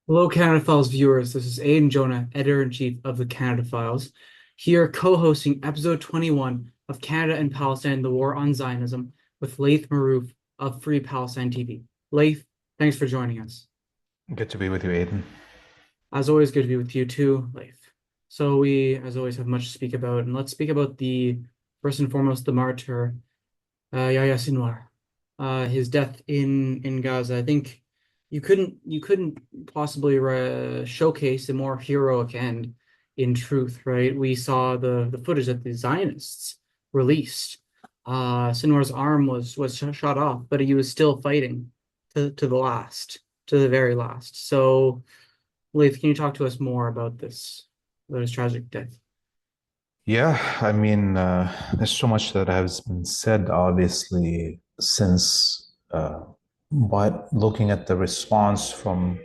Hello, Canada Files viewers. This is Aidan Jonah, editor-in-chief of the Canada Files, here co-hosting episode 21 of Canada and Palestine, the War on Zionism, with Laith Marouf of Free Palestine TV. Laith, thanks for joining us. Good to be with you, Aidan. As always, good to be with you too, Laith. So we, as always, have much to speak about, and let's speak about first and foremost, the martyr, Yahya Sinwar, his death in Gaza. I think you couldn't possibly showcase a more heroic end. In truth, right? We saw the footage that the Zionists released. Sinwar's arm was shot off, but he was still fighting to the last, to the very last. So, Leith, can you talk to us more about his tragic death? Yeah, there's so much that has been said, obviously, but looking at the response from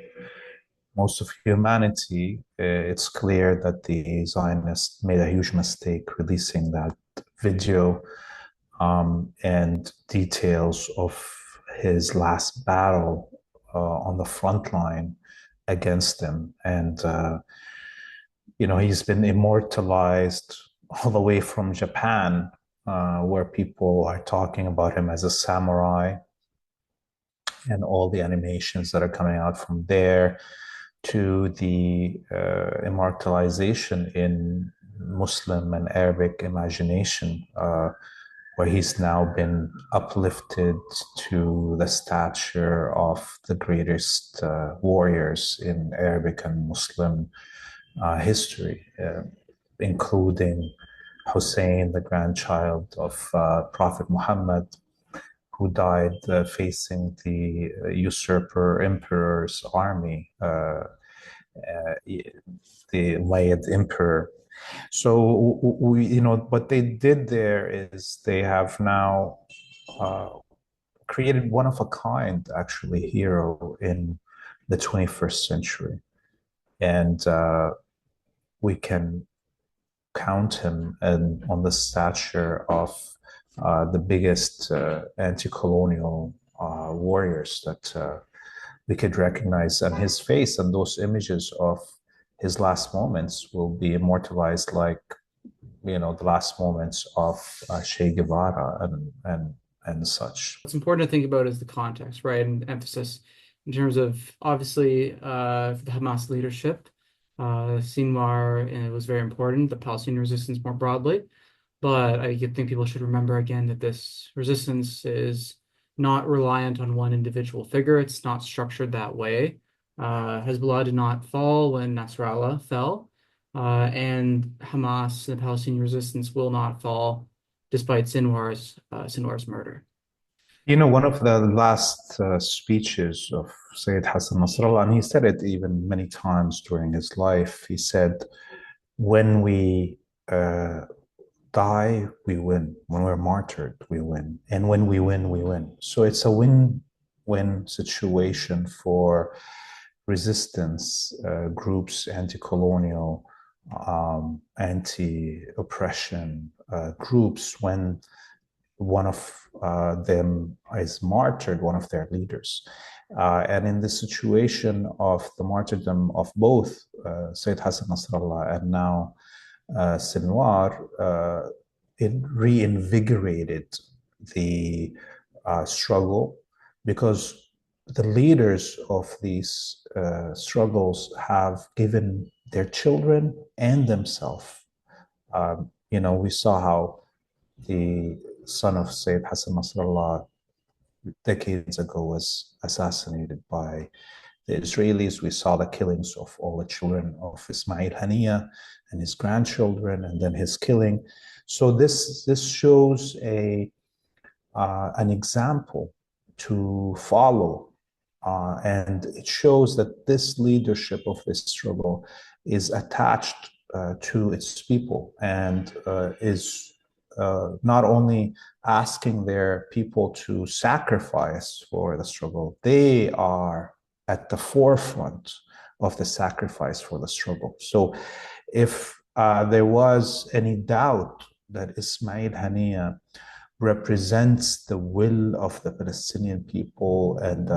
most of humanity, it's clear that the Zionists made a huge mistake releasing that video and details of his last battle on the front line against them. He's been immortalized all the way from Japan, where people are talking about him as a samurai and all the animations that are coming out from there to the immortalization in Muslim and Arabic imagination, where he's now been uplifted to the stature of the greatest warriors in Arabic and Muslim history, including Hussein, the grandchild of Prophet Muhammad, who died facing the usurper emperor's army, the Umayyad emperor. So what they did there is they have now uh, created one of a kind, actually, hero in the 21st century, and we can count him on the stature of the biggest anti-colonial warriors that we could recognize. And his face and those images of his last moments will be immortalized like, the last moments of Che Guevara and such. What's important to think about is the context, right? And emphasis in terms of obviously for the Hamas leadership, Sinwar was very important, the Palestinian resistance more broadly. But I think people should remember again that this resistance is not reliant on one individual figure. It's not structured that way. Hezbollah did not fall when Nasrallah fell, and Hamas and the Palestinian resistance will not fall despite Sinwar's murder. One of the last speeches of Sayyid Hassan Nasrallah, and he said it even many times during his life, he said, when we uh, die, we win. When we're martyred, we win. And when we win, we win. So it's a win-win situation for resistance groups, anti-colonial, anti-oppression groups, when one of them is martyred, one of their leaders. And in the situation of the martyrdom of both Sayyid Hassan Nasrallah and now Sinwar, it reinvigorated the struggle, because the leaders of these struggles have given their children and themselves. We saw how the son of Sayyid Hassan Nasrallah decades ago was assassinated by the Israelis. We saw the killings of all the children of Ismail Haniya and his grandchildren, and then his killing. So this shows an example to follow, and it shows that this leadership of this struggle is attached to its people, and is not only asking their people to sacrifice for the struggle, they are at the forefront of the sacrifice for the struggle. So if there was any doubt that Ismail Haniya represents the will of the Palestinian people, and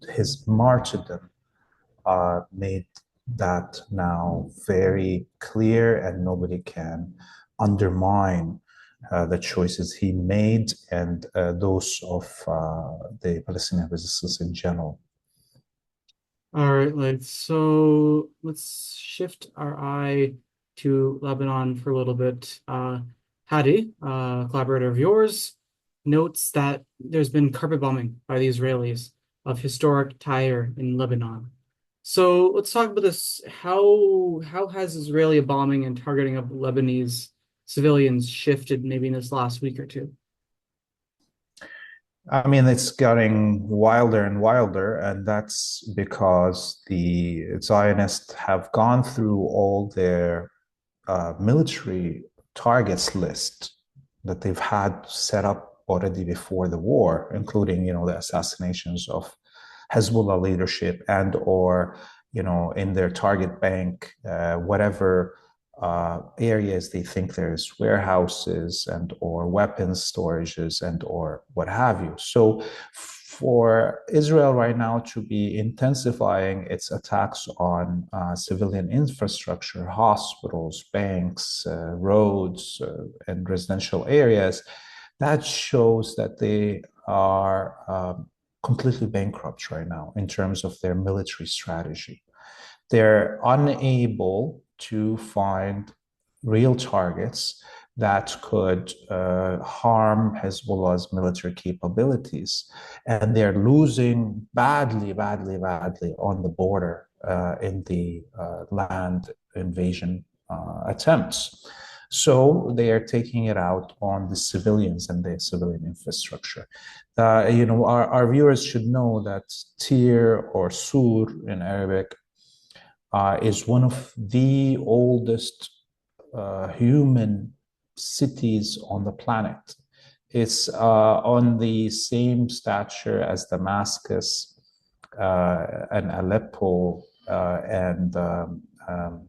his martyrdom made that now very clear, and nobody can undermine the choices he made and those of the Palestinian resistance in general. All right, so let's shift our eye to Lebanon for a little bit. Hadi, a collaborator of yours, notes that there's been carpet bombing by the Israelis of historic Tyre in Lebanon. So let's talk about this. How has Israeli bombing and targeting of Lebanese civilians shifted maybe in this last week or two? I mean, it's getting wilder and wilder, and that's because the Zionists have gone through all their military targets list that they've had set up already before the war, including, the assassinations of Hezbollah leadership and or, in their target bank, whatever areas they think there's warehouses and or weapons storages and or what have you. So for Israel right now to be intensifying its attacks on civilian infrastructure, hospitals, banks, roads, and residential areas, that shows that they are completely bankrupt right now in terms of their military strategy. They're unable to find real targets that could harm Hezbollah's military capabilities. And they're losing badly, badly, badly on the border in the land invasion attempts. So they are taking it out on the civilians and the civilian infrastructure. Our viewers should know that Tir or Sur in Arabic is one of the oldest human cities on the planet. It's on the same stature as Damascus and Aleppo and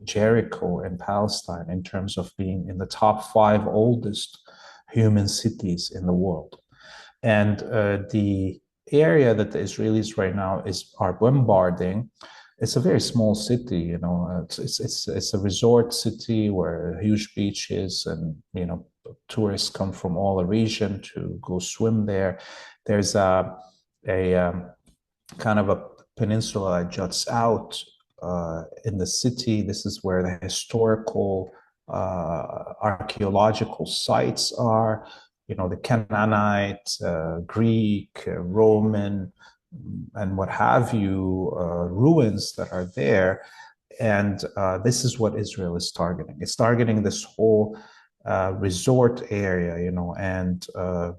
Jericho in Palestine in terms of being in the top 5 oldest human cities in the world. And the area that the Israelis right now are bombarding, it's a very small city, it's a resort city where huge beaches and, tourists come from all the region to go swim there. There's a kind of a peninsula that juts out in the city. This is where the historical archaeological sites are, the Canaanite, Greek, Roman, and what have you, ruins that are there. And this is what Israel is targeting. It's targeting this whole resort area, and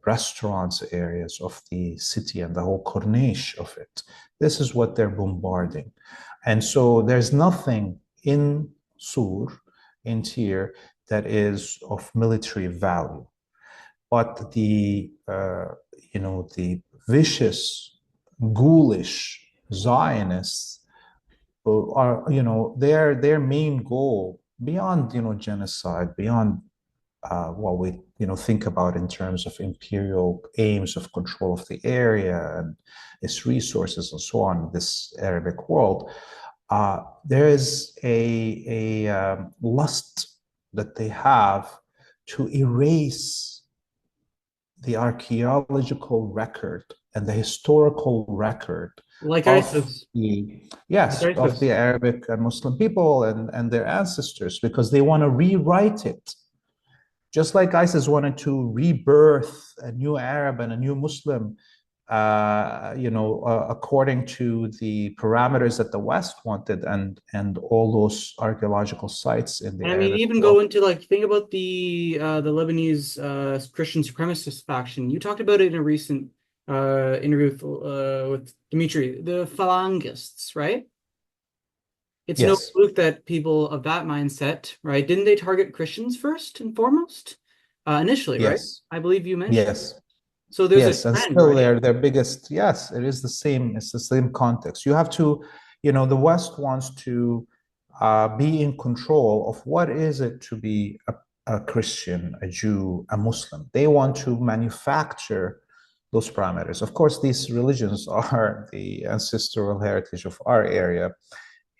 restaurants areas of the city and the whole corniche of it. This is what they're bombarding. And so there's nothing in Sur, in Tyre, that is of military value. But the vicious, ghoulish Zionists are, their main goal beyond, genocide, beyond what we think about in terms of imperial aims of control of the area and its resources and so on, this Arabic world, there is a lust that they have to erase the archaeological record and the historical record Like of ISIS. the Like yes of the ISIS. Arabic and Muslim people and their ancestors, because they want to rewrite it. Just like ISIS wanted to rebirth a new Arab and a new Muslim, according to the parameters that the West wanted, and all those archaeological sites in the And I mean, Arabic even world. go into think about the Lebanese Christian supremacist faction. You talked about it in a recent interview with Dimitri, the Phalangists, right? It's no Yes, fluke that people of that mindset, right? Didn't they target Christians first and foremost? Initially, right? yes, I believe you mentioned. yes. So there's a Yes, and trend, still right? their biggest, yes, it is the same, it's the same context. You have to, the West wants to be in control of what is it to be a Christian, a Jew, a Muslim. They want to manufacture those parameters. Of course, these religions are the ancestral heritage of our area,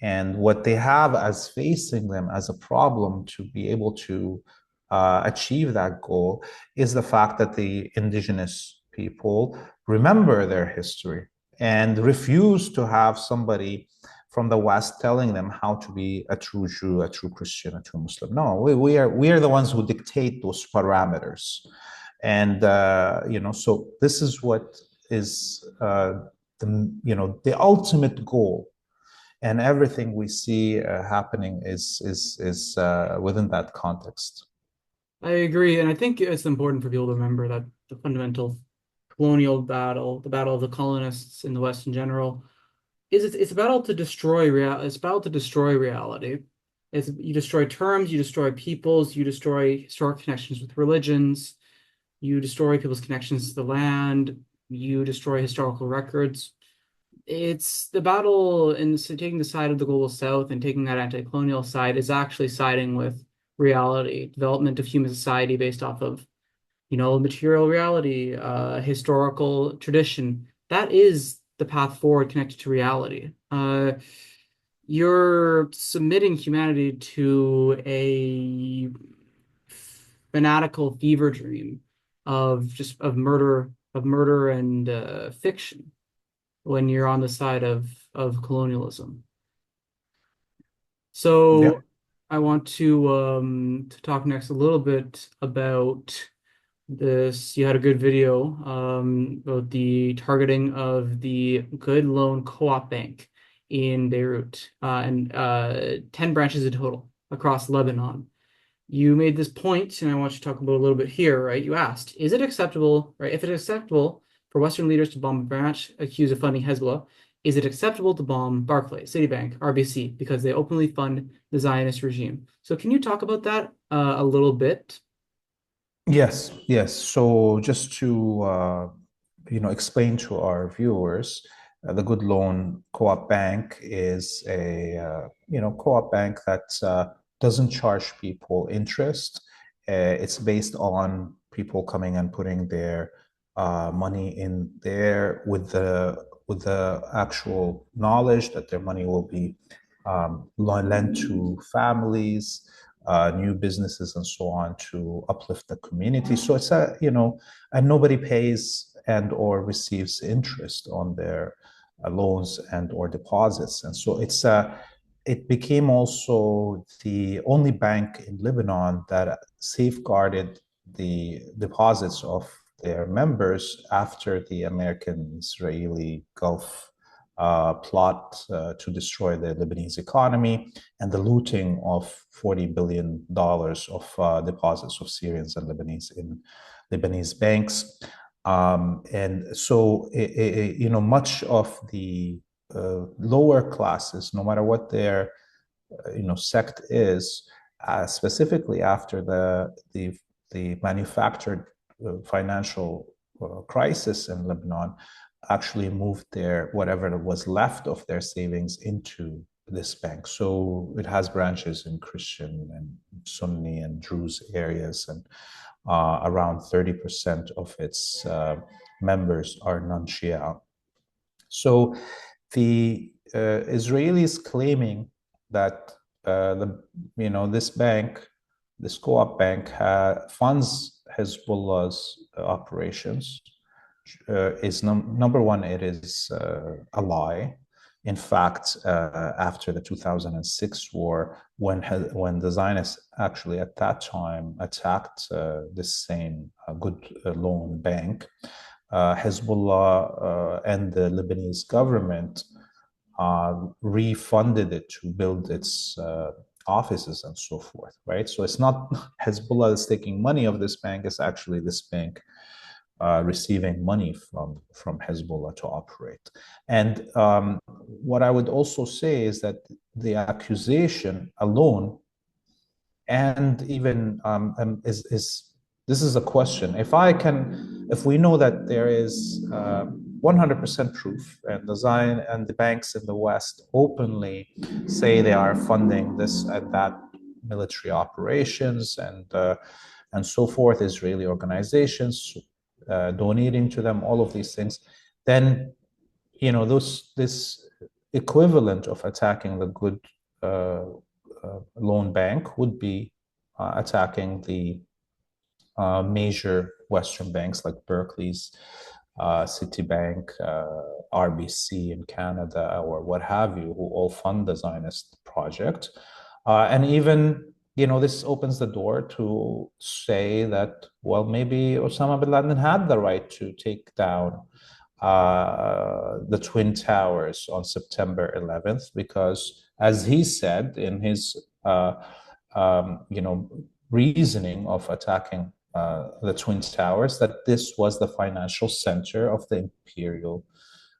And what they have as facing them as a problem to be able to achieve that goal is the fact that the indigenous people remember their history and refuse to have somebody from the West telling them how to be a true Jew, a true Christian, a true Muslim. No, we are the ones who dictate those parameters, and so this is what is the ultimate goal, and everything we see happening is within that context. I agree, and I think it's important for people to remember that the fundamental colonial battle, the battle of the colonists in the West in general, it's a battle to destroy it's a battle to destroy reality. You destroy terms, you destroy peoples, you destroy historic connections with religions, you destroy people's connections to the land, you destroy historical records. It's the battle in taking the side of the global South and taking that anti-colonial side is actually siding with reality, development of human society based off of, material reality, historical tradition. That is the path forward connected to reality. You're submitting humanity to a fanatical fever dream of murder and fiction when you're on the side of colonialism. Yeah. So I want to talk next a little bit about this. You had a good video about the targeting of the Good Loan Co-op Bank in Beirut, and 10 branches in total across Lebanon. You made this point, and I want you to talk about it a little bit here, right? You asked, is it acceptable, right? If it is acceptable for Western leaders to bomb a branch accused of funding Hezbollah, is it acceptable to bomb Barclays, Citibank, RBC, because they openly fund the Zionist regime? So can you talk about that a little bit? Yes, yes. So just to explain to our viewers, the Good Loan Co-op Bank is a co-op bank that doesn't charge people interest. It's based on people coming and putting their money in there with the actual knowledge that their money will be lent to families, new businesses, and so on to uplift the community. So it's and nobody pays and or receives interest on their loans and or deposits, and so it became also the only bank in Lebanon that safeguarded the deposits of their members after the American-Israeli Gulf plot to destroy the Lebanese economy and the looting of $40 billion of deposits of Syrians and Lebanese in Lebanese banks. And so, much of the lower classes, no matter what their sect is, specifically after the manufactured financial crisis in Lebanon, actually moved their whatever was left of their savings into this bank. So it has branches in Christian and Sunni and Druze areas, and around 30% of its members are non-Shia. So the Israelis claiming that this bank, this co-op bank, funds Hezbollah's operations is number one. It is a lie. In fact, after the 2006 war, when the Zionists actually at that time attacked this same Good Loan Bank, Hezbollah and the Lebanese government refunded it to build its offices and so forth, right? So it's not Hezbollah is taking money of this bank, it's actually this bank receiving money from Hezbollah to operate. And what I would also say is that the accusation alone, and even is this is a question. If we know that there is 100% proof, and the Zion and the banks in the West openly say they are funding this and that military operations and so forth, Israeli organizations donating to them, all of these things, then this equivalent of attacking the good loan bank would be attacking the major Western banks like Berkeley's, Citibank, RBC in Canada, or what have you, who all fund the Zionist project. And even, this opens the door to say that, well, maybe Osama bin Laden had the right to take down the Twin Towers on September 11th, because, as he said in his, reasoning of attacking the Twin Towers, that this was the financial center of the imperial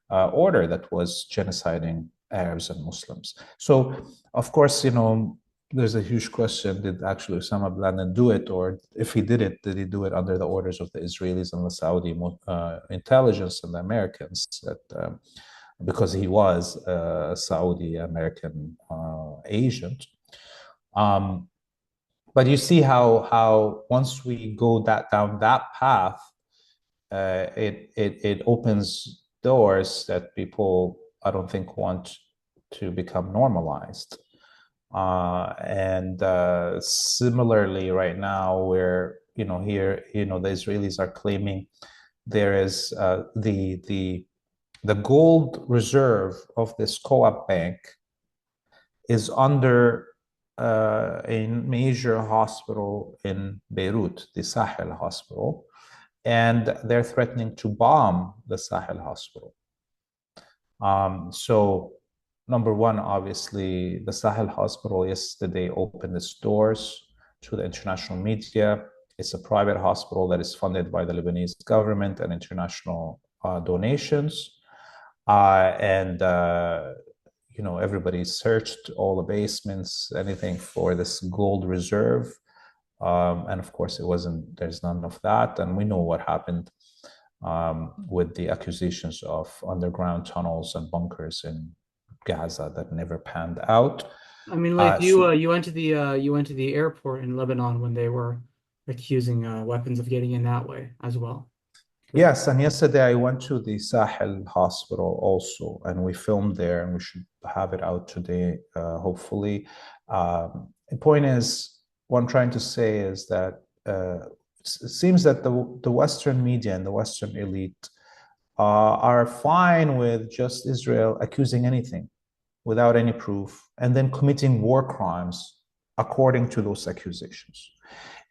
order that was genociding Arabs and Muslims. So, of course, there's a huge question: did actually Osama bin Laden do it, or if he did it, did he do it under the orders of the Israelis and the Saudi intelligence and the Americans? Because he was a Saudi American agent. But you see how once we go down that path, it opens doors that people, I don't think, want to become normalized. And similarly, right now, where here, the Israelis are claiming there is the gold reserve of this co-op bank is under a major hospital in Beirut, the Sahel hospital, and they're threatening to bomb the Sahel hospital. So, number one, obviously, the Sahel hospital yesterday opened its doors to the international media. It's a private hospital that is funded by the Lebanese government and international donations. And everybody searched all the basements, anything for this gold reserve. And of course, there's none of that. And we know what happened with the accusations of underground tunnels and bunkers in Gaza that never panned out. I mean, like you went to the airport in Lebanon when they were accusing weapons of getting in that way as well. Yes, and yesterday I went to the Sahel hospital also, and we filmed there, and we should have it out today, hopefully. The point is, what I'm trying to say is that it seems that the Western media and the Western elite are fine with just Israel accusing anything without any proof and then committing war crimes according to those accusations.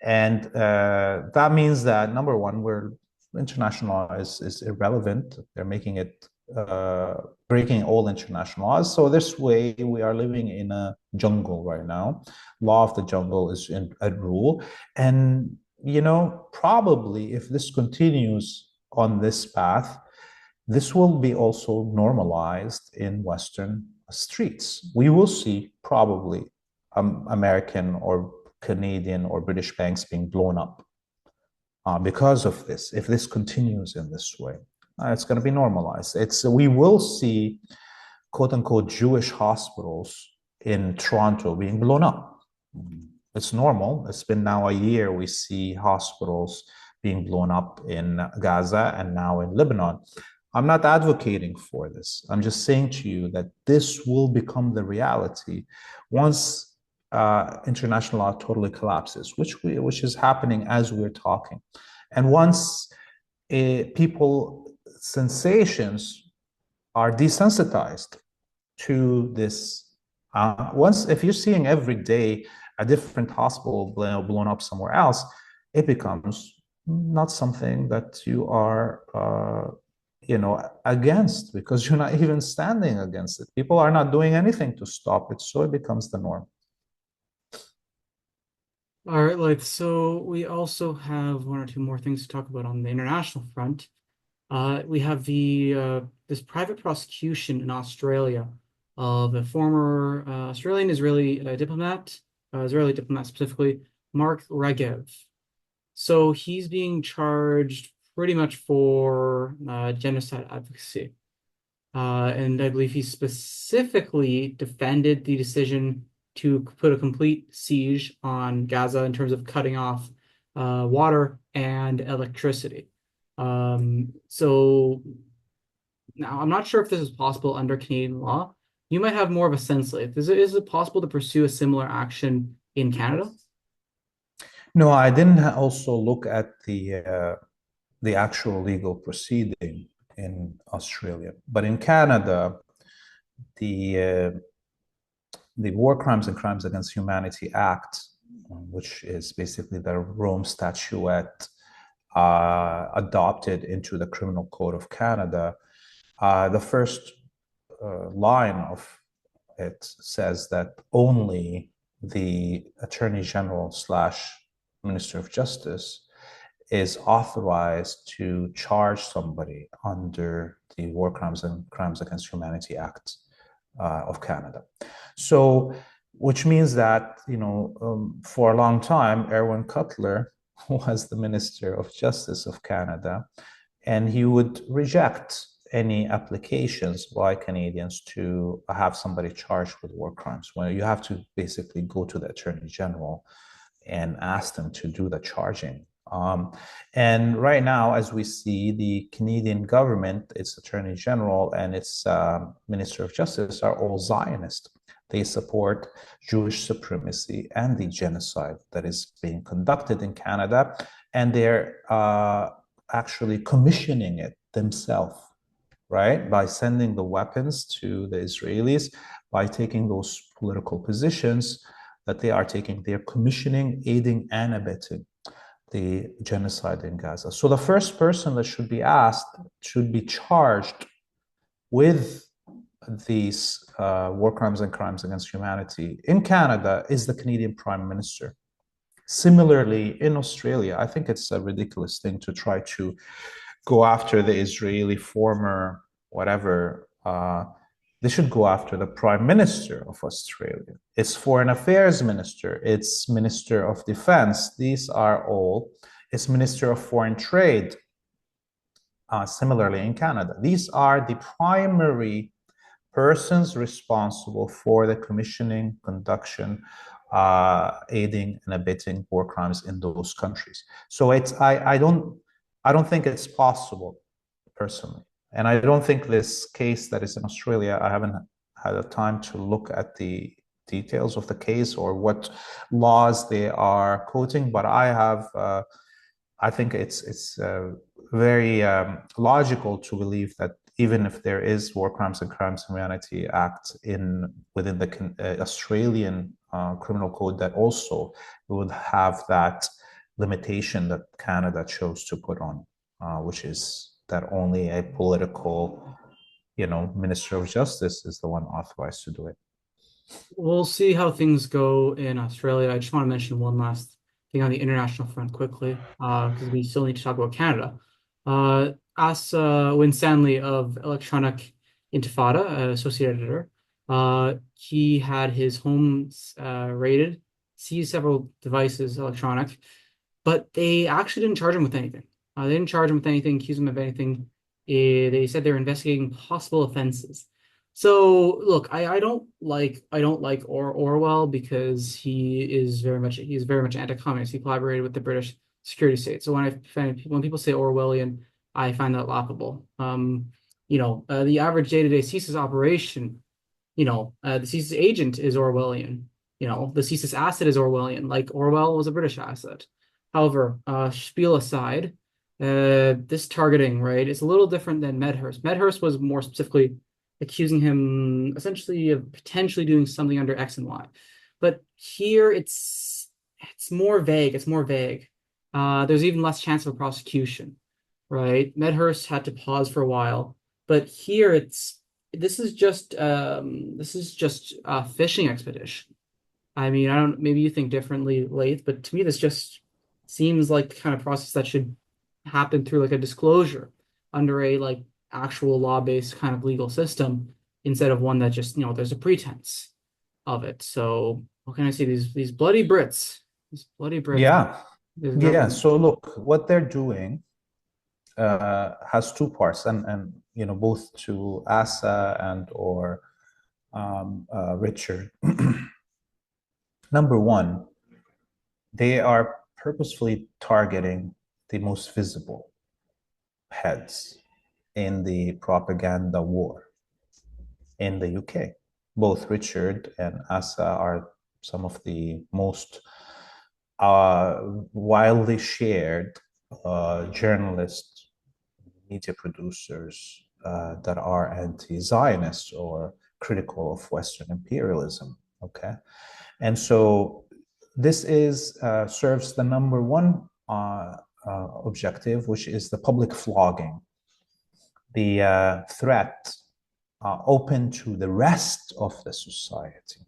And that means that, number one, we're international law is irrelevant. They're making it breaking all international laws. So this way, we are living in a jungle right now. Law of the jungle is at rule, and probably if this continues on this path, this will be also normalized in Western streets. We will see probably American or Canadian or British banks being blown up because of this. If this continues in this way, it's going to be normalized. We will see quote unquote Jewish hospitals in Toronto being blown up. It's normal. It's been now a year. We see hospitals being blown up in Gaza and now in Lebanon. I'm not advocating for this. I'm just saying to you that this will become the reality once international law totally collapses, which is happening as we're talking. And once people sensations are desensitized to this, if you're seeing every day a different hospital blown up somewhere else, it becomes not something that you are against, because you're not even standing against it. People are not doing anything to stop it, so it becomes the norm. All right, like, so we also have one or two more things to talk about on the international front. We have this private prosecution in Australia of a former Australian Israeli diplomat, Israeli diplomat specifically, Mark Regev. So he's being charged pretty much for genocide advocacy. And I believe he specifically defended the decision to put a complete siege on Gaza in terms of cutting off water and electricity. So now I'm not sure if this is possible under Canadian law, You might have more of a sense, Leith. Is it possible to pursue a similar action in Canada? No, I didn't also look at the actual legal proceeding in Australia, but in Canada, the uh, the War Crimes and Crimes Against Humanity Act, which is basically the Rome Statuette adopted into the Criminal Code of Canada, the first line of it says that only the Attorney General slash Minister of Justice is authorized to charge somebody under the War Crimes and Crimes Against Humanity Act of Canada. So, which means that, for a long time, Erwin Cutler was the Minister of Justice of Canada, and he would reject any applications by Canadians to have somebody charged with war crimes. Well, you have to basically go to the Attorney General and ask them to do the charging. And right now, as we see, the Canadian government, its Attorney General and its Minister of Justice are all Zionist. They support Jewish supremacy and the genocide that is being conducted in Canada, and they're actually commissioning it themselves, right? By sending the weapons to the Israelis, by taking those political positions that they are taking, they're commissioning, aiding, and abetting the genocide in Gaza. So the first person that should be asked, should be charged with these war crimes and crimes against humanity in Canada is the Canadian Prime Minister. Similarly, in Australia, I think it's a ridiculous thing to try to go after the Israeli former whatever. They should go after the Prime Minister of Australia. It's Foreign Affairs Minister. It's Minister of Defense. These are all. It's Minister of Foreign Trade. Similarly, in Canada, these are the primary persons responsible for the commissioning, conduction, aiding, and abetting war crimes in those countries. So I don't think it's possible, personally. And I don't think this case that is in Australia, I haven't had a time to look at the details of the case or what laws they are quoting, but I think it's very logical to believe that even if there is War Crimes and Crimes Humanity Act within the Australian criminal code, that also would have that limitation that Canada chose to put on, which is that only a political, Minister of Justice is the one authorized to do it. We'll see how things go in Australia. I just want to mention one last thing on the international front quickly, because we still need to talk about Canada. As Win Stanley of Electronic Intifada, associate editor, he had his homes raided, seized several devices, electronic, but they actually didn't charge him with anything. They didn't charge him with anything, accuse him of anything. They said they're investigating possible offenses. So look, I don't like Orwell because he's very much anti-communist. He collaborated with the British security state. So when people say Orwellian, I find that laughable. The average day-to-day CSIS operation, the CSIS agent is Orwellian. The CSIS asset is Orwellian. Like Orwell was a British asset. However, spiel aside, this targeting, right, is a little different than Medhurst. Medhurst was more specifically accusing him essentially of potentially doing something under X and Y. But here it's more vague. It's more vague. There's even less chance of a prosecution, right? Medhurst had to pause for a while, but here this is just a fishing expedition. I mean, I don't, maybe you think differently, Laith, but to me, this just seems like the kind of process that should happen through like a disclosure under a like actual law-based kind of legal system instead of one that just, there's a pretense of it. So what can I say? These bloody Brits, these bloody Brits, Yeah, this yeah. government. So look, what they're doing has two parts, and both to Asa and or Richard. Number one, they are purposefully targeting the most visible heads in the propaganda war in the UK. both Richard and Asa are some of the most widely shared journalists, media producers that are anti-Zionist or critical of Western imperialism. Okay, and so this is serves the number one objective, which is the public flogging, the threat open to the rest of the society.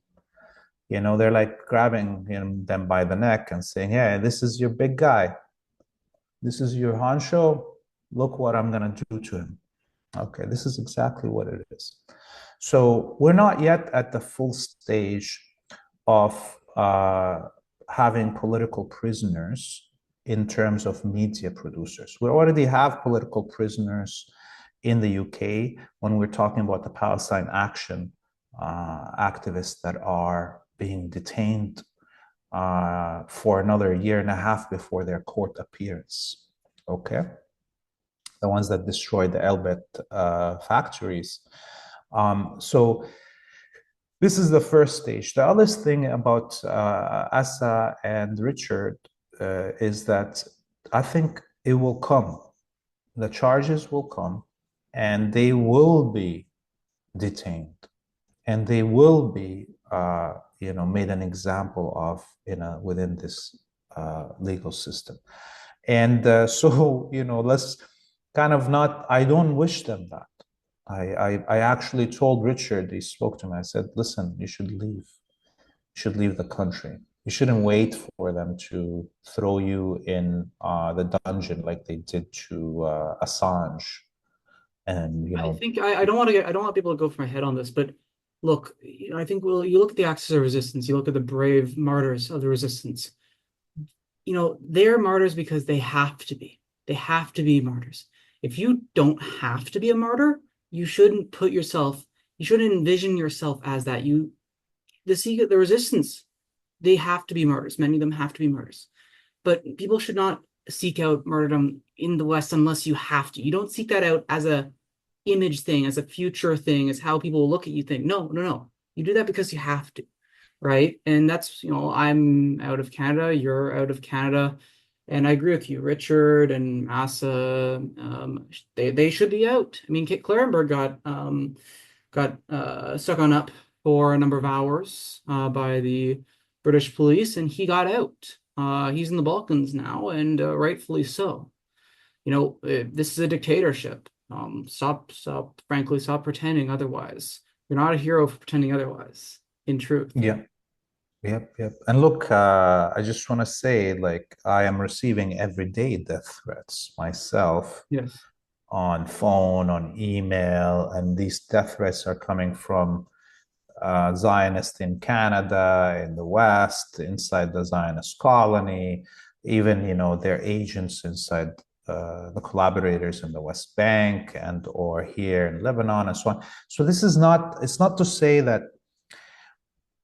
They're like grabbing them by the neck and saying, "Hey, this is your big guy. This is your honcho. Look what I'm going to do to him." Okay, this is exactly what it is. So we're not yet at the full stage of having political prisoners in terms of media producers. We already have political prisoners in the UK when we're talking about the Palestine Action activists that are being detained for another year and a half before their court appearance. Okay, the ones that destroyed the Elbit factories. So this is the first stage. The other thing about Asa and Richard is that I think it will come. The charges will come, and they will be detained, and they will be, made an example of within this legal system. And so, let's kind of not. I don't wish them that. I actually told Richard. He spoke to me. I said, "Listen, you should leave. You should leave the country. You shouldn't wait for them to throw you in the dungeon like they did to Assange." And I think I don't want people to go for my head on this, but look, I think you look at the axis of resistance, you look at the brave martyrs of the resistance. They're martyrs because they have to be. They have to be martyrs. If you don't have to be a martyr, you shouldn't you shouldn't envision yourself as that. The resistance, they have to be martyrs. Many of them have to be martyrs. But people should not seek out martyrdom in the West unless you have to. You don't seek that out as a image thing, as a future thing, as how people look at you think. No, no, no. You do that because you have to, right? And that's, I'm out of Canada, you're out of Canada, and I agree with you. Richard and Asa, they should be out. I mean, Kit Clarenberg got stuck on up for a number of hours by the British police, and he got out. He's in the Balkans now, and rightfully so. This is a dictatorship. Frankly, stop pretending otherwise. You're not a hero for pretending otherwise, in truth. yeah. Yep. And look, I just want to say, like, I am receiving everyday death threats myself Yes. on phone, on email, and these death threats are coming from Zionists in Canada, in the West, inside the Zionist colony, even, their agents inside the collaborators in the West Bank and or here in Lebanon and so on. So it's not to say that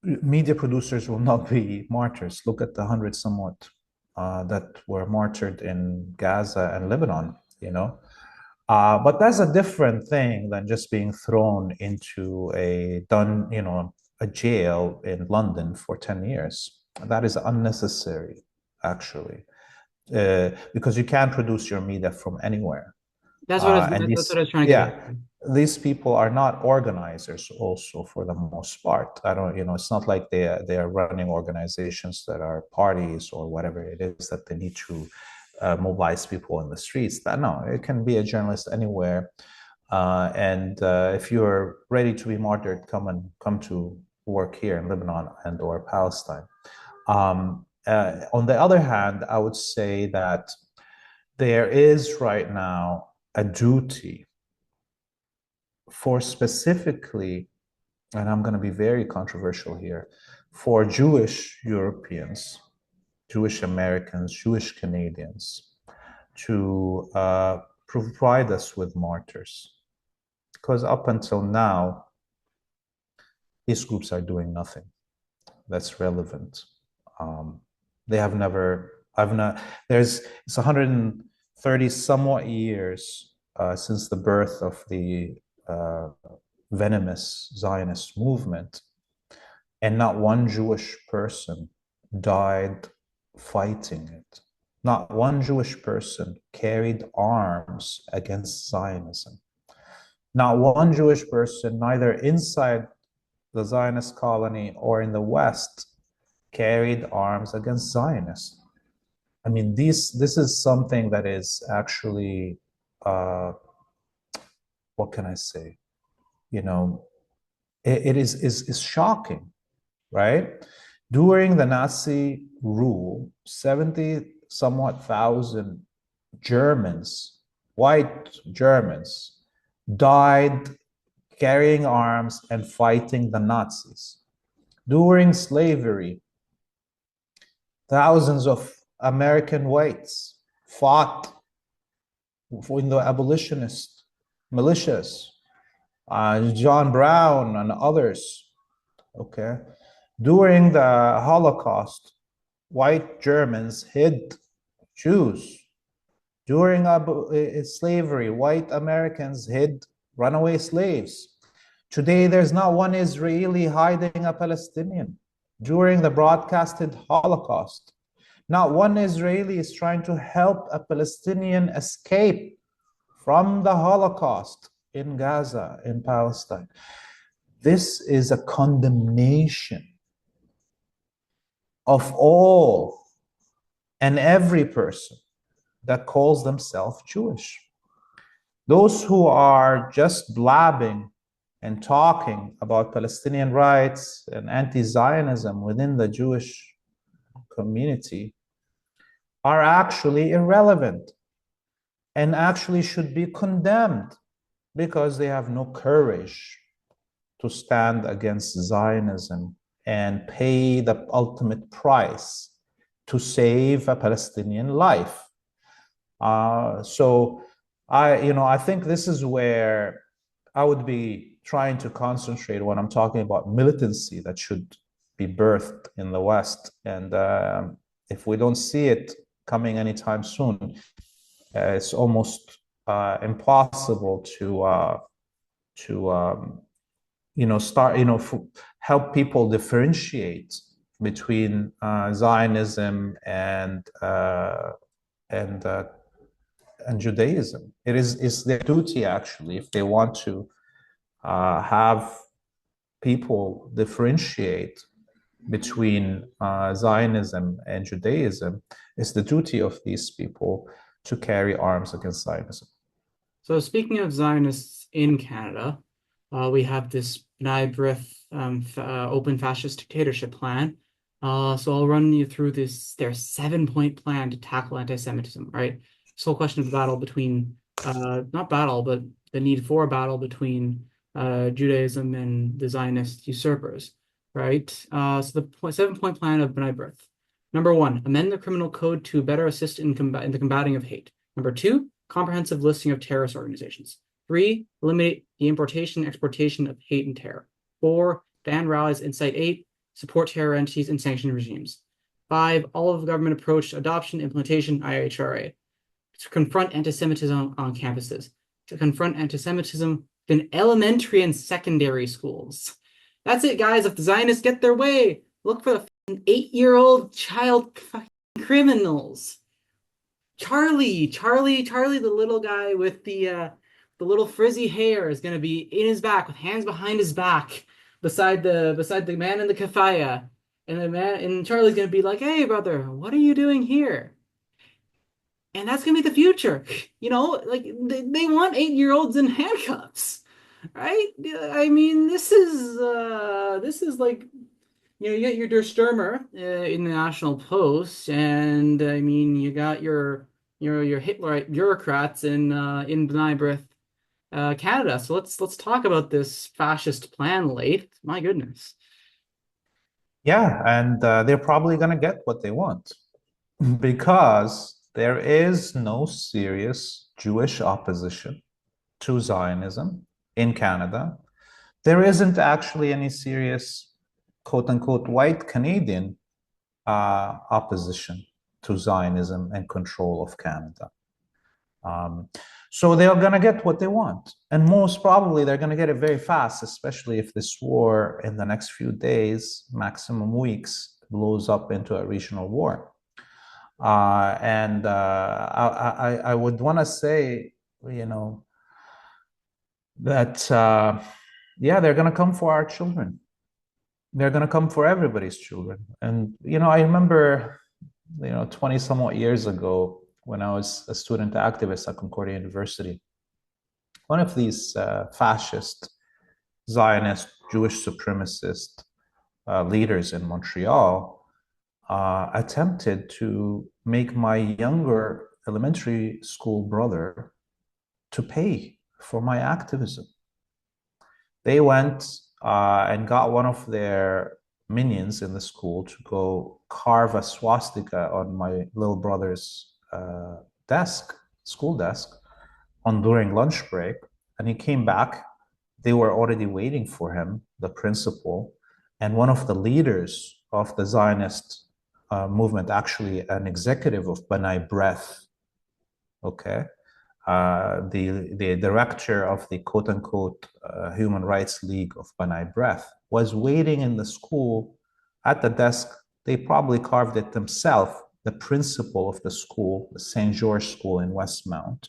media producers will not be martyrs. Look at the hundred somewhat that were martyred in Gaza and Lebanon, But that's a different thing than just being thrown into a jail in London for 10 years. That is unnecessary, actually, because you can produce your media from anywhere. That's what I was trying to get at. These people are not organizers also for the most part. I don't, it's not like they are running organizations that are parties or whatever it is that they need to mobilize people in the streets. No, it can be a journalist anywhere. And if you're ready to be martyred, come to work here in Lebanon and or Palestine. On the other hand, I would say that there is right now a duty for specifically, and I'm going to be very controversial here, for Jewish Europeans, Jewish Americans, Jewish Canadians to provide us with martyrs. Because up until now, these groups are doing nothing that's relevant. They have never, it's 130 somewhat years since the birth of the venomous Zionist movement, and not one Jewish person died fighting it. Not one Jewish person carried arms against Zionism. Not one Jewish person, neither inside the Zionist colony or in the West, carried arms against Zionists. I mean, this is something that is actually, what can I say? You know, it is shocking, right? During the Nazi rule, 70 somewhat thousand Germans, white Germans, died carrying arms and fighting the Nazis. During slavery, thousands of American whites fought in the abolitionist militias, John Brown and others. Okay, during the Holocaust, white Germans hid Jews. During slavery, white Americans hid runaway slaves. Today, there's not one Israeli hiding a Palestinian. During the broadcasted Holocaust, not one Israeli is trying to help a Palestinian escape from the Holocaust in Gaza, in Palestine. This is a condemnation of all and every person that calls themselves Jewish. Those who are just blabbing and talking about Palestinian rights and anti-Zionism within the Jewish community are actually irrelevant and actually should be condemned because they have no courage to stand against Zionism and pay the ultimate price to save a Palestinian life. So I think this is where I would be trying to concentrate when I'm talking about militancy that should be birthed in the West. And if we don't see it coming anytime soon, it's almost impossible to start, help people differentiate between Zionism and Judaism. It's their duty, actually, if they want to have people differentiate between Zionism and Judaism. It's the duty of these people to carry arms against Zionism. So speaking of Zionists in Canada, we have this B'nai Brith open fascist dictatorship plan. So I'll run you through their 7-point plan to tackle anti-Semitism, right? This whole question of battle between, not battle, but the need for a battle between Judaism and the Zionist usurpers, right? So the 7-point plan of B'nai Brith. Number 1, amend the criminal code to better assist in the combating of hate. Number 2, comprehensive listing of terrorist organizations. 3, eliminate the importation and exportation of hate and terror. 4, ban rallies, incite hate, support terror entities and sanction regimes. 5, all of the government approach adoption, implementation, IHRA. To confront anti-Semitism on campuses. To confront anti-Semitism in elementary and secondary schools. That's it, guys. If the Zionists get their way, look for the 8-year-old child criminals. Charlie, the little guy with the little frizzy hair is gonna be in his back with hands behind his back beside the man in the kafaya, and Charlie's gonna be like, "Hey, brother, what are you doing here?" And that's gonna be the future, like they want 8-year-olds in handcuffs, right? I mean, this is like you get your Der Stürmer in the National Post, and I mean, you got your Hitlerite bureaucrats in B'nai Brith, Canada. So let's talk about this fascist plan, Laith. My goodness. Yeah, and they're probably going to get what they want because there is no serious Jewish opposition to Zionism in Canada. There isn't actually any serious, quote unquote, white Canadian opposition to Zionism and control of Canada. So they're going to get what they want. And most probably they're going to get it very fast, especially if this war in the next few days, maximum weeks, blows up into a regional war. I would want to say, that, yeah, they're going to come for our children. They're going to come for everybody's children. And, I remember, 20 somewhat years ago, when I was a student activist at Concordia University, one of these fascist, Zionist, Jewish supremacist leaders in Montreal attempted to make my younger elementary school brother to pay for my activism. They went and got one of their minions in the school to go carve a swastika on my little brother's school desk, on during lunch break. And he came back. They were already waiting for him, the principal, and one of the leaders of the Zionist movement, actually an executive of B'nai Brith, okay, the director of the quote unquote Human Rights League of B'nai Brith, was waiting in the school at the desk. They probably carved it themselves, the principal of the school, the St. George School in Westmount,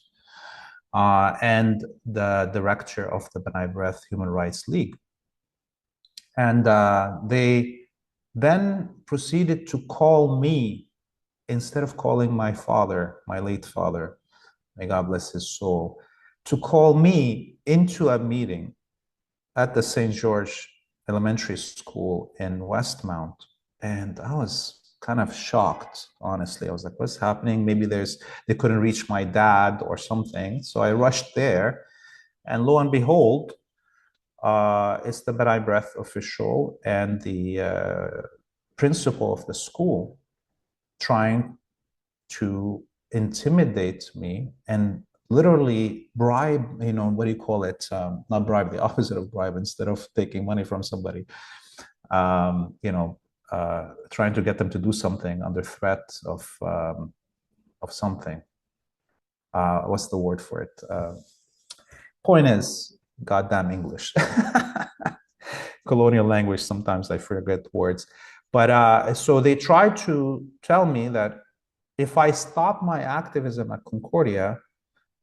and the director of the B'nai Brith Human Rights League. And they then proceeded to call me, instead of calling my father, my late father, may God bless his soul, to call me into a meeting at the St. George Elementary School in Westmount. And I was kind of shocked, honestly. I was like, what's happening? Maybe they couldn't reach my dad or something. So I rushed there, and lo and behold, it's the B'nai Brith official and the principal of the school trying to intimidate me and literally bribe, what do you call it? Not bribe, the opposite of bribe, instead of taking money from somebody, trying to get them to do something under threat of something. What's the word for it? Point is, goddamn English. Colonial language, sometimes I forget words. But so they tried to tell me that if I stop my activism at Concordia,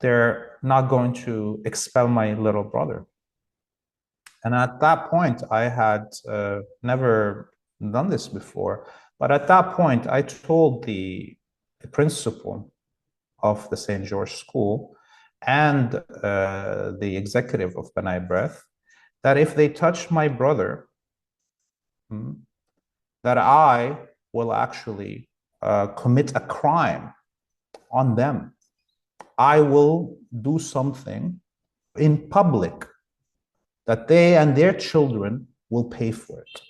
they're not going to expel my little brother. And at that point, I had never done this before. But at that point, I told the principal of the St. George School and the executive of B'nai Brith that if they touch my brother, that I will actually commit a crime on them. I will do something in public that they and their children will pay for it.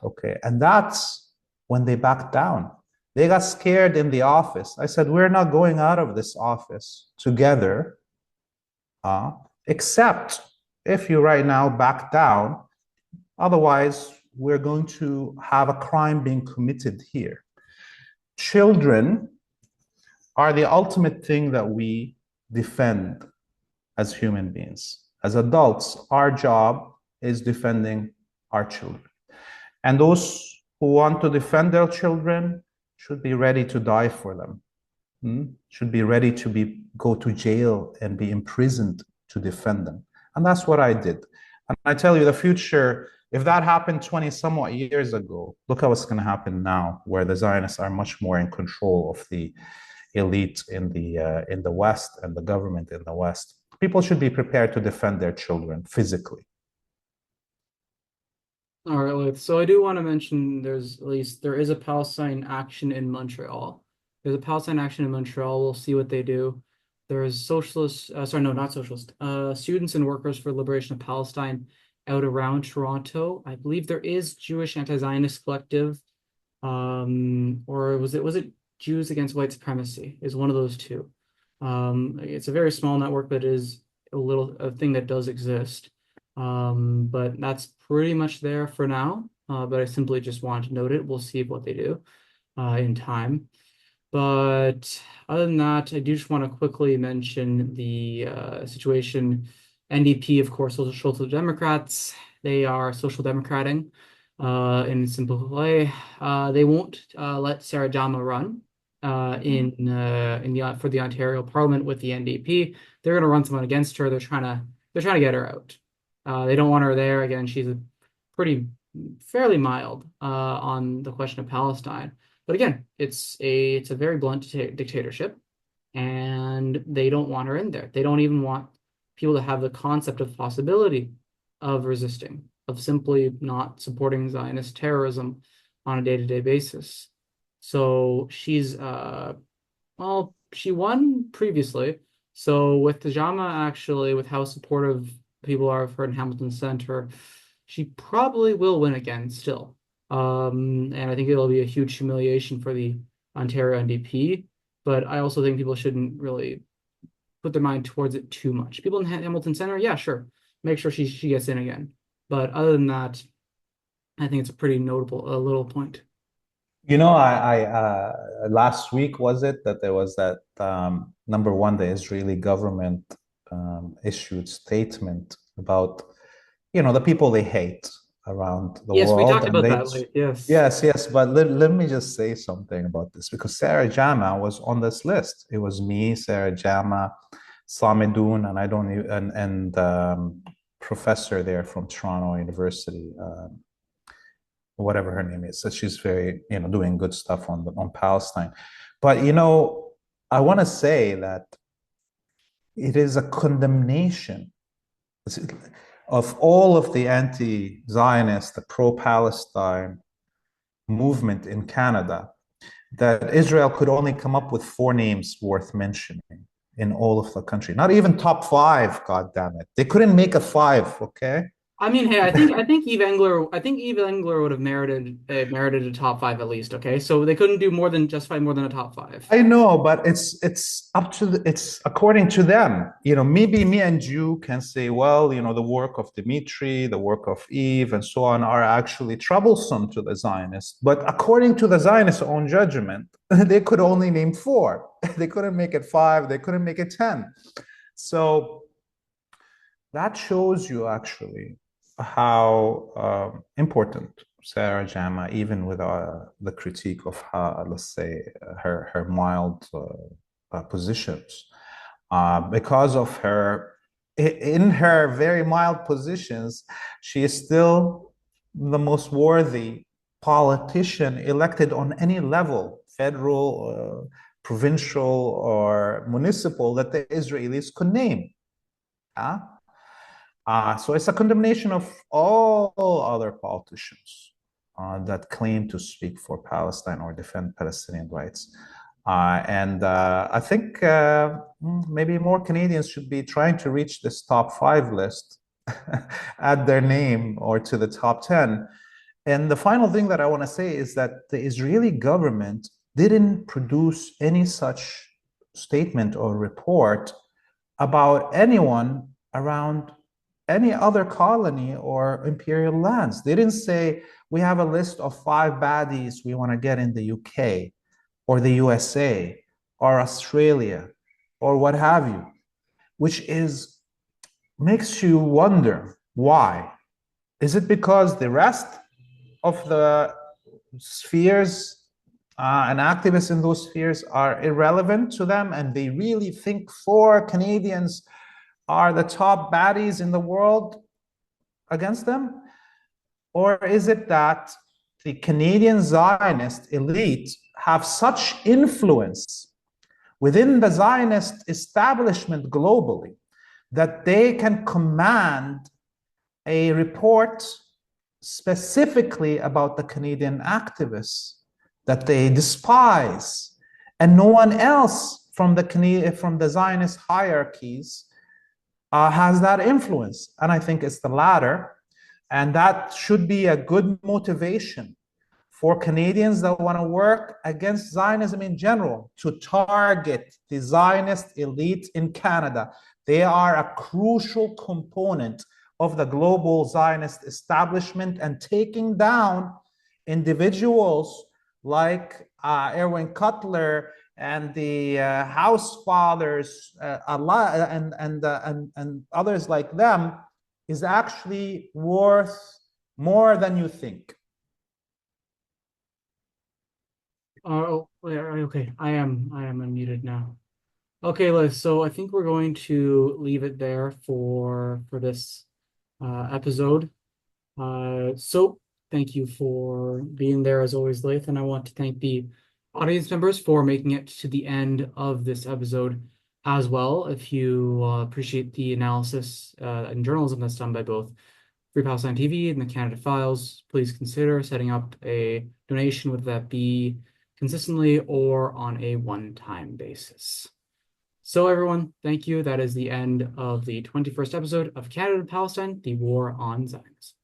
Okay, and that's when they backed down. They got scared in the office. I said, we're not going out of this office together, except if you right now back down. Otherwise, we're going to have a crime being committed here. Children are the ultimate thing that we defend as human beings. As adults, our job is defending our children. And those who want to defend their children should be ready to die for them, should be ready to go to jail and be imprisoned to defend them. And that's what I did. And I tell you, the future, if that happened 20 somewhat years ago, look at what's going to happen now, where the Zionists are much more in control of the elite in the West and the government in the West. People should be prepared to defend their children physically. All right, Laith. So I do want to mention there is a Palestine action in Montreal. There's a Palestine action in Montreal. We'll see what they do. There's students and workers for liberation of Palestine out around Toronto. I believe there is Jewish anti-Zionist collective, or was it Jews Against White Supremacy is one of those two. It's a very small network, but it is a thing that does exist. But that's pretty much there for now. But I simply just wanted to note it. We'll see what they do in time. But other than that, I do just want to quickly mention the situation. NDP, of course, social democrats. They are social democrating in a simple way. They won't let Sarah Jama run in the for the Ontario Parliament with the NDP. They're going to run someone against her. They're trying to get her out. They don't want her there again. She's a pretty fairly mild on the question of Palestine. But again, it's a very blunt dictatorship, and they don't want her in there. They don't even want people to have the concept of possibility of resisting, of simply not supporting Zionist terrorism on a day-to-day basis. So she won previously. So with the JAMA, actually, with how supportive people are of her in Hamilton Center, she probably will win again still. And I think it'll be a huge humiliation for the Ontario NDP. But I also think people shouldn't really put their mind towards it too much. People in Hamilton Center, yeah, sure, make sure she gets in again. But other than that, I think it's a pretty notable a little point. Last week was it that there was that number one, the Israeli government issued statement about, the people they hate around the Yes, we world, talked and about they, that. Like, yes. yes, but let me just say something about this because Sarah Jama was on this list. It was me, Sarah Jama, Samidoun, and I don't even, and professor there from Toronto University. Whatever her name is. So she's very, doing good stuff on Palestine. But I want to say that it is a condemnation of all of the anti-Zionist, the pro-Palestine movement in Canada, that Israel could only come up with 4 names worth mentioning in all of the country. Not even top 5, God damn it. They couldn't make a 5, okay? I mean, hey, I think Eve Engler would have merited a top five at least. Okay, so they couldn't do more than justify more than a top five. I know, but it's up to it's according to them. Maybe me and you can say, well, the work of Dimitri, the work of Eve, and so on are actually troublesome to the Zionists. But according to the Zionists' own judgment, they could only name 4. They couldn't make it 5. They couldn't make it 10. So that shows you actually how important Sarah Jama, even with the critique of her, let's say, her mild positions, because of in her very mild positions, she is still the most worthy politician elected on any level, federal, provincial, or municipal, that the Israelis could name. So it's a condemnation of all other politicians that claim to speak for Palestine or defend Palestinian rights. And I think maybe more Canadians should be trying to reach this top 5 list, add their name or to the top 10. And the final thing that I want to say is that the Israeli government didn't produce any such statement or report about anyone around any other colony or imperial lands. They didn't say, we have a list of 5 baddies we want to get in the UK or the USA or Australia or what have you, which makes you wonder why. Is it because the rest of the spheres and activists in those spheres are irrelevant to them and they really think 4 Canadians are the top baddies in the world against them? Or is it that the Canadian Zionist elite have such influence within the Zionist establishment globally that they can command a report specifically about the Canadian activists that they despise, and no one else from the Zionist hierarchies has that influence? And I think it's the latter. And that should be a good motivation for Canadians that want to work against Zionism in general to target the Zionist elite in Canada. They are a crucial component of the global Zionist establishment, and taking down individuals like Erwin Cutler and the house fathers, Allah, and others like them, is actually worth more than you think. Oh, okay. I am unmuted now. Okay, Liz. So I think we're going to leave it there for this episode. So thank you for being there as always, Laith, and I want to thank the audience members for making it to the end of this episode as well. If you appreciate the analysis and journalism that's done by both Free Palestine TV and the Canada Files, please consider setting up a donation, whether that be consistently or on a one-time basis. So everyone, thank you. That is the end of the 21st episode of Canada Palestine, the War on Zionism.